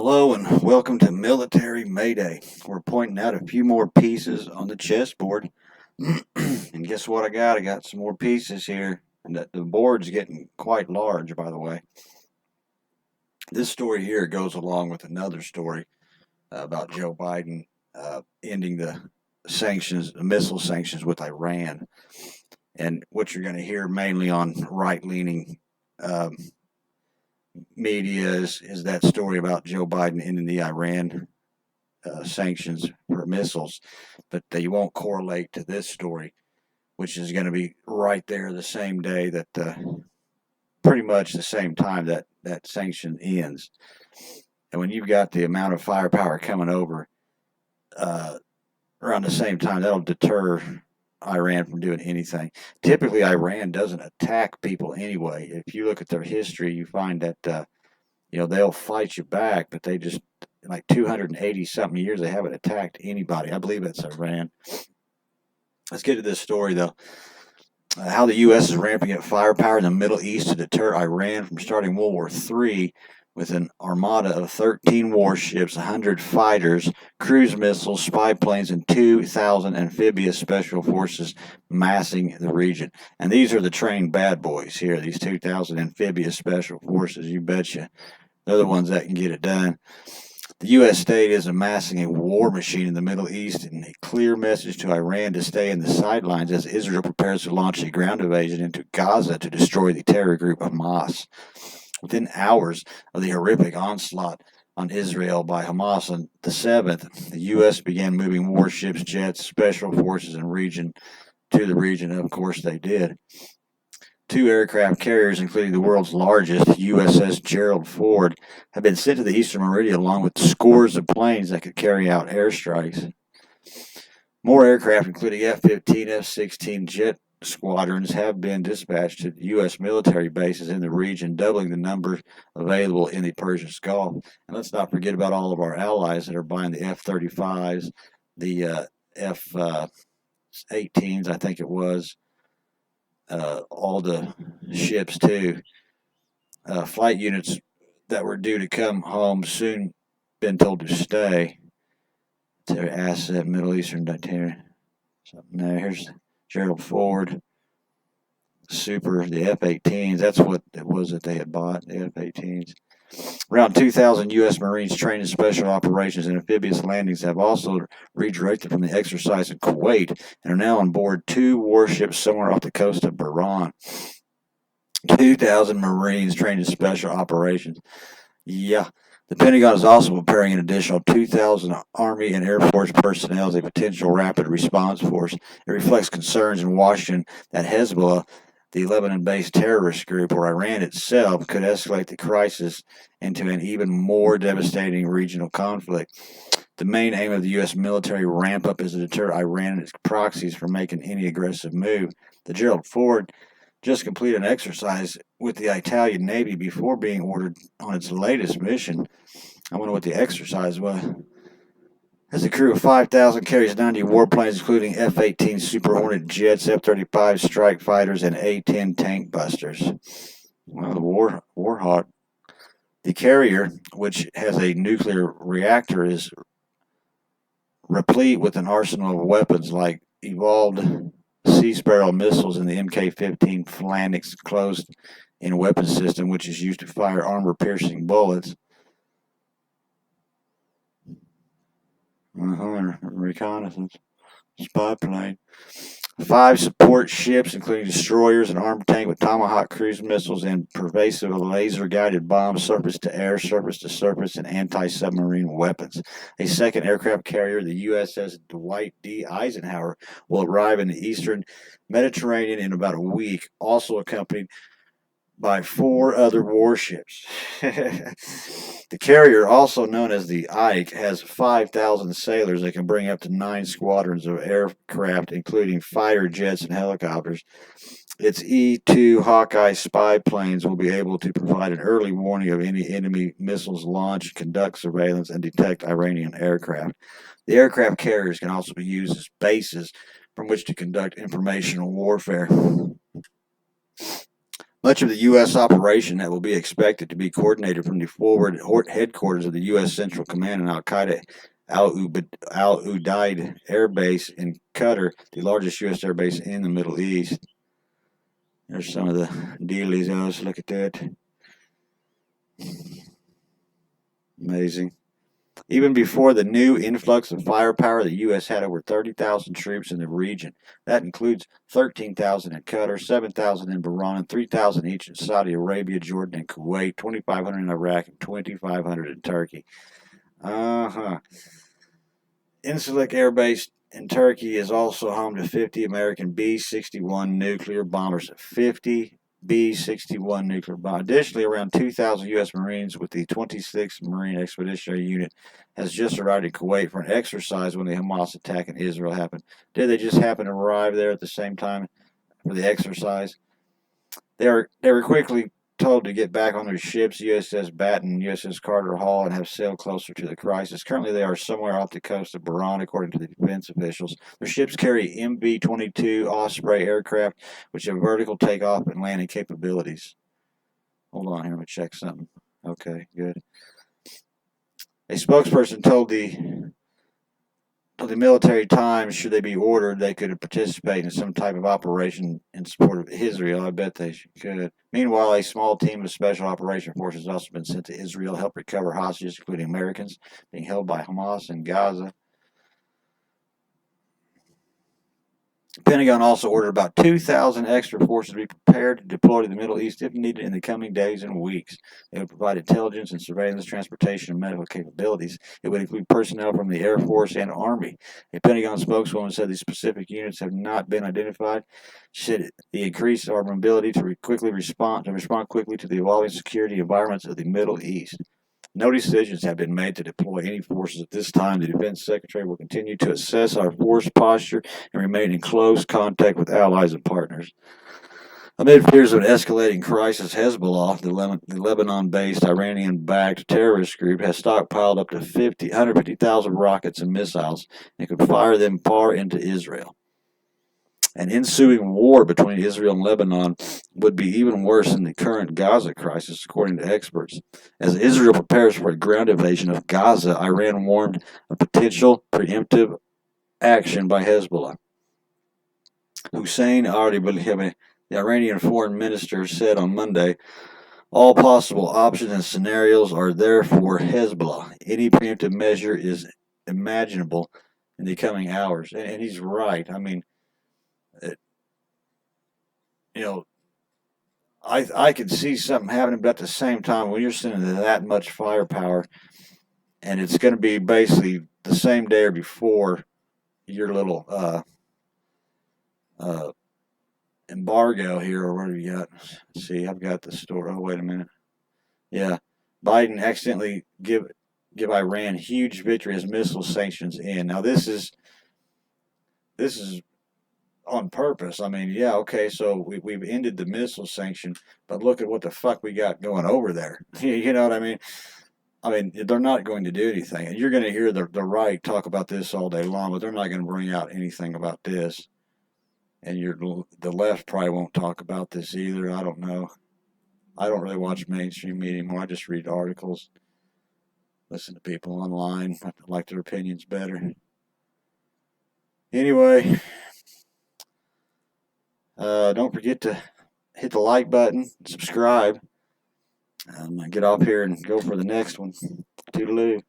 Hello and welcome to Military Mayday. We're pointing out a few more pieces on the chessboard. And guess what I got? I got some more pieces here. And the board's getting quite large, by the way. This story here goes along with another story about Joe Biden ending the sanctions, the missile sanctions with Iran. And what you're going to hear mainly on right-leaning media is that story about Joe Biden ending the Iran sanctions for missiles, but they won't correlate to this story, which is going to be right there the same day that pretty much the same time that sanction ends. And when you've got the amount of firepower coming over around the same time, that'll deter Iran from doing anything. Typically, Iran doesn't attack people anyway. If you look at their history, you find that they'll fight you back, but they just, like 280 something years, they haven't attacked anybody. I believe that's Iran. Let's get to this story though. How the U.S. is ramping up firepower in the Middle East to deter Iran from starting World War III with an armada of 13 warships, 100 fighters, cruise missiles, spy planes, and 2,000 amphibious special forces massing the region. And these are the trained bad boys here, these 2,000 amphibious special forces, you betcha. They're the ones that can get it done. The U.S. state is amassing a war machine in the Middle East and a clear message to Iran to stay in the sidelines as Israel prepares to launch a ground invasion into Gaza to destroy the terror group Hamas. Within hours of the horrific onslaught on Israel by Hamas on the 7th, the U.S. began moving warships, jets, special forces, and to the region, and of course they did. 2 aircraft carriers, including the world's largest, USS Gerald R, have been sent to the Eastern Meridian along with scores of planes that could carry out airstrikes. More aircraft, including F-15, F-16 jet squadrons, have been dispatched to U.S. military bases in the region, doubling the number available in the Persian Gulf. And let's not forget about all of our allies that are buying the F-35s, the F-18s, I think it was. All the ships too. Flight units that were due to come home soon been told to stay. To asset Middle Eastern deter. So now here's Gerald R. Super, the F-18s. That's what it was that they had bought, the F-18s. Around 2,000 U.S. Marines trained in special operations and amphibious landings have also redirected from the exercise in Kuwait and are now on board 2 warships somewhere off the coast of Bahrain. 2,000 Marines trained in special operations. Yeah. The Pentagon is also preparing an additional 2,000 Army and Air Force personnel as a potential rapid response force. It reflects concerns in Washington that Hezbollah, the Lebanon-based terrorist group, or Iran itself, could escalate the crisis into an even more devastating regional conflict. The main aim of the U.S. military ramp-up is to deter Iran and its proxies from making any aggressive move. The Gerald R just completed an exercise with the Italian Navy before being ordered on its latest mission. I wonder what the exercise was. Has a crew of 5,000, carries 90 warplanes, including F-18 Super Hornet jets, F-35 strike fighters, and A-10 tank busters. Well, the Warhawk. The carrier, which has a nuclear reactor, is replete with an arsenal of weapons like evolved Sea Sparrow missiles and the Mk-15 Phalanx closed-in weapon system, which is used to fire armor-piercing bullets. Reconnaissance. Spy plane. 5 support ships, including destroyers, an armed tank with Tomahawk cruise missiles and pervasive laser-guided bombs, surface-to-air, surface-to-surface, and anti-submarine weapons. A 2nd aircraft carrier, the USS Dwight D. Eisenhower, will arrive in the eastern Mediterranean in about a week, also accompanied by 4 other warships. The carrier, also known as the Ike, has 5,000 sailors that can bring up to 9 squadrons of aircraft, including fighter jets and helicopters. Its E-2 Hawkeye spy planes will be able to provide an early warning of any enemy missiles launched, conduct surveillance, and detect Iranian aircraft. The aircraft carriers can also be used as bases from which to conduct informational warfare. Much of the U.S. operation that will be expected to be coordinated from the forward headquarters of the U.S. Central Command and Al-Qaeda Al-Udeid Air Base in Qatar, the largest U.S. air base in the Middle East. There's some of the dealies. Let's look at that. Amazing. Even before the new influx of firepower, the U.S. had over 30,000 troops in the region. That includes 13,000 in Qatar, 7,000 in Bahrain, and 3,000 each in Saudi Arabia, Jordan, and Kuwait, 2,500 in Iraq, and 2,500 in Turkey. Incirlik Air Base in Turkey is also home to 50 American B-61 nuclear bombers. 50 B-61 nuclear bombers. Additionally, around 2,000 U.S. Marines with the 26th Marine Expeditionary Unit has just arrived in Kuwait for an exercise when the Hamas attack in Israel happened. Did they just happen to arrive there at the same time for the exercise? They were quickly told to get back on their ships, USS Batten, USS Carter Hall, and have sailed closer to the crisis. Currently, they are somewhere off the coast of Bahrain, according to the defense officials. Their ships carry MB-22 Osprey aircraft, which have vertical takeoff and landing capabilities. Hold on here, let me check something. Okay, good. A spokesperson told the Military Times, should they be ordered, they could participate in some type of operation in support of Israel. I bet they could. Meanwhile, a small team of special operation forces has also been sent to Israel to help recover hostages, including Americans being held by Hamas in Gaza. The Pentagon also ordered about 2,000 extra forces to be prepared to deploy to the Middle East if needed in the coming days and weeks. They would provide intelligence and surveillance, transportation, and medical capabilities. It would include personnel from the Air Force and Army. A Pentagon spokeswoman said these specific units have not been identified. She said the increased our ability to respond quickly to the evolving security environments of the Middle East. No decisions have been made to deploy any forces at this time. The Defense Secretary will continue to assess our force posture and remain in close contact with allies and partners. Amid fears of an escalating crisis, Hezbollah, the Lebanon-based Iranian-backed terrorist group, has stockpiled up to 150,000 rockets and missiles and could fire them far into Israel. An ensuing war between Israel and Lebanon would be even worse than the current Gaza crisis, according to experts. As Israel prepares for a ground invasion of Gaza, Iran warned of potential preemptive action by Hezbollah. Hussein Ardi, the Iranian foreign minister, said on Monday, all possible options and scenarios are there for Hezbollah. Any preemptive measure is imaginable in the coming hours. And he's right. I mean, I could see something happening, but at the same time, when you're sending that much firepower, and it's going to be basically the same day or before your little embargo here, or whatever you got. Let's see, I've got the story. Oh, wait a minute. Yeah, Biden accidentally give Iran huge victory as missile sanctions end. Now this is on purpose. I mean, yeah, okay, so we've ended the missile sanction, but look at what the fuck we got going over there. You know what I mean? I mean, they're not going to do anything. And you're going to hear the right talk about this all day long, but they're not going to bring out anything about this. And the left probably won't talk about this either. I don't know. I don't really watch mainstream media anymore. I just read articles, listen to people online. I like their opinions better. Anyway, don't forget to hit the like button, subscribe. Get off here and go for the next one. Toodaloo.